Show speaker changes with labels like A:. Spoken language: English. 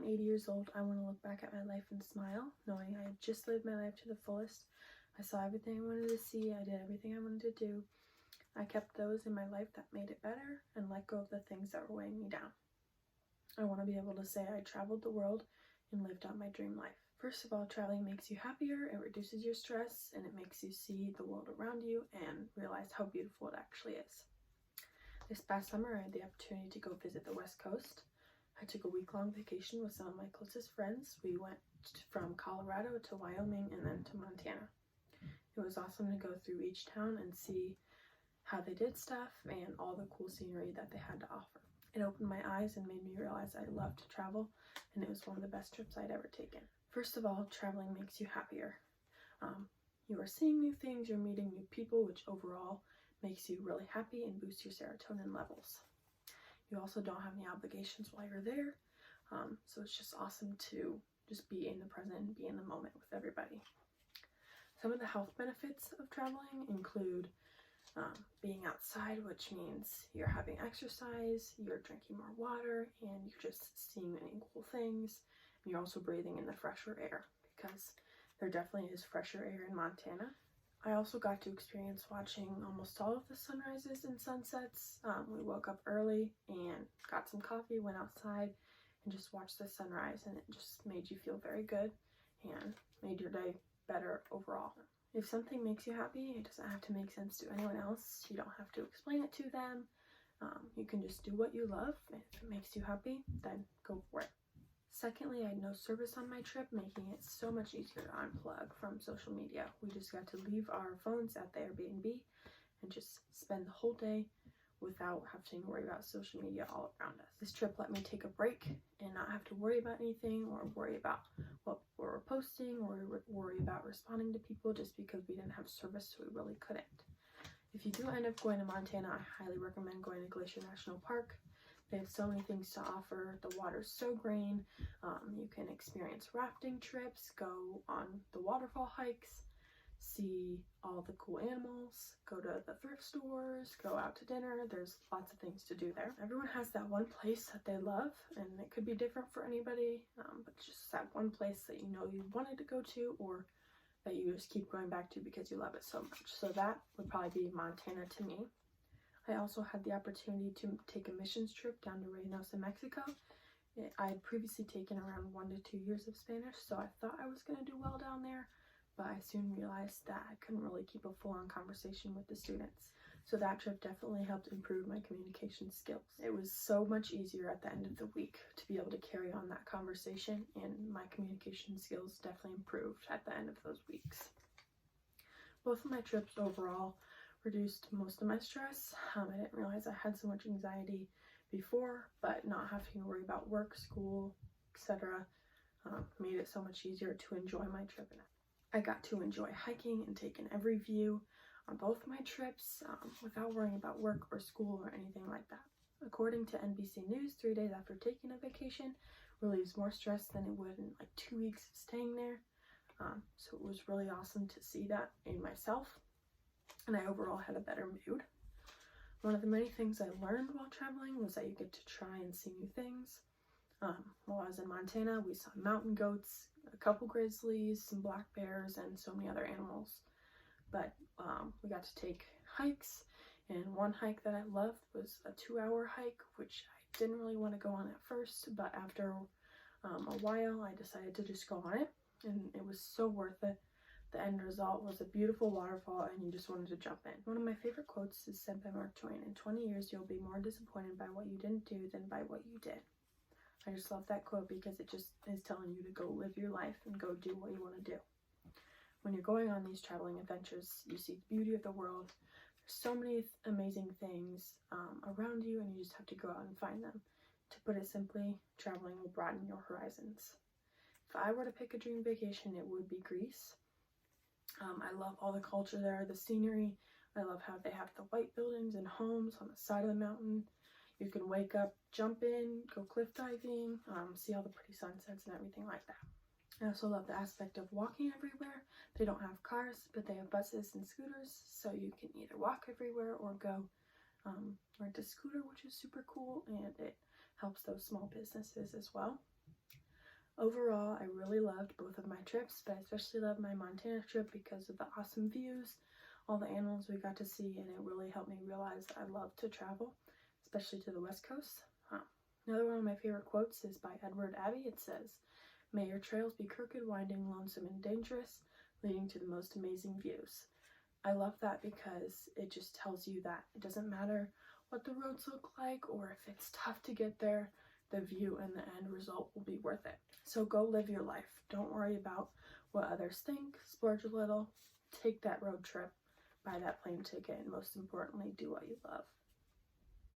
A: 80 years old, I want to look back at my life and smile, knowing I had just lived my life to the fullest. I saw everything I wanted to see, I did everything I wanted to do. I kept those in my life that made it better and let go of the things that were weighing me down. I want to be able to say I traveled the world and lived out my dream life. First of all, traveling makes you happier, it reduces your stress, and it makes you see the world around you and realize how beautiful it actually is. This past summer, I had the opportunity to go visit the West Coast. I took a week-long vacation with some of my closest friends. We went from Colorado to Wyoming and then to Montana. It was awesome to go through each town and see how they did stuff and all the cool scenery that they had to offer. It opened my eyes and made me realize I love to travel, and it was one of the best trips I'd ever taken. First of all, traveling makes you happier. You are seeing new things, you're meeting new people, which overall makes you really happy and boosts your serotonin levels. You also don't have any obligations while you're there, so it's just awesome to just be in the present and be in the moment with everybody. Some of the health benefits of traveling include being outside, which means you're having exercise, you're drinking more water, and you're just seeing many cool things. And you're also breathing in the fresher air, because there definitely is fresher air in Montana. I also got to experience watching almost all of the sunrises and sunsets. We woke up early and got some coffee, went outside, and just watched the sunrise, and it just made you feel very good and made your day better overall. If something makes you happy, it doesn't have to make sense to anyone else. You don't have to explain it to them. You can just do what you love, and if it makes you happy, then go for it. Secondly, I had no service on my trip, making it so much easier to unplug from social media. We just got to leave our phones at the Airbnb and just spend the whole day without having to worry about social media all around us. This trip let me take a break and not have to worry about anything, or worry about what people were posting, or worry about responding to people, just because we didn't have service, so we really couldn't. If you do end up going to Montana, I highly recommend going to Glacier National Park. They have so many things to offer. The water's so green. You can experience rafting trips, go on the waterfall hikes, see all the cool animals, go to the thrift stores, go out to dinner. There's lots of things to do there. Everyone has that one place that they love, and it could be different for anybody, but just that one place that you know you wanted to go to, or that you just keep going back to because you love it so much. So that would probably be Montana to me. I also had the opportunity to take a missions trip down to Reynosa, Mexico. I had previously taken around 1 to 2 years of Spanish, so I thought I was going to do well down there, but I soon realized that I couldn't really keep a full-on conversation with the students. So that trip definitely helped improve my communication skills. It was so much easier at the end of the week to be able to carry on that conversation, and my communication skills definitely improved at the end of those weeks. Both of my trips overall reduced most of my stress. I didn't realize I had so much anxiety before, but not having to worry about work, school, etc. Made it so much easier to enjoy my trip. I got to enjoy hiking and take in every view on both my trips without worrying about work or school or anything like that. According to NBC News, 3 days after taking a vacation relieves more stress than it would in like 2 weeks of staying there. So it was really awesome to see that in myself, and I overall had a better mood. One of the many things I learned while traveling was that you get to try and see new things. While I was in Montana, we saw mountain goats, a couple grizzlies, some black bears, and so many other animals. But we got to take hikes, and one hike that I loved was a 2-hour hike, which I didn't really want to go on at first, but after a while I decided to just go on it, and it was so worth it. The end result was a beautiful waterfall, and you just wanted to jump in. One of my favorite quotes is said by Mark Twain: "In 20 years, you'll be more disappointed by what you didn't do than by what you did." I just love that quote because it just is telling you to go live your life and go do what you want to do. When you're going on these traveling adventures, you see the beauty of the world. There's so many amazing things around you, and you just have to go out and find them. To put it simply, traveling will broaden your horizons. If I were to pick a dream vacation, it would be Greece. I love all the culture there, the scenery. I love how they have the white buildings and homes on the side of the mountain. You can wake up, jump in, go cliff diving, see all the pretty sunsets and everything like that. I also love the aspect of walking everywhere. They don't have cars, but they have buses and scooters, so you can either walk everywhere or go rent a scooter, which is super cool, and it helps those small businesses as well. Overall, I really loved both of my trips, but I especially loved my Montana trip because of the awesome views, all the animals we got to see, and it really helped me realize that I love to travel, especially to the West Coast. Another one of my favorite quotes is by Edward Abbey. It says, "May your trails be crooked, winding, lonesome, and dangerous, leading to the most amazing views." I love that because it just tells you that it doesn't matter what the roads look like or if it's tough to get there, the view and the end result will be worth it. So go live your life. Don't worry about what others think. Splurge a little. Take that road trip. Buy that plane ticket. And most importantly, do what you love.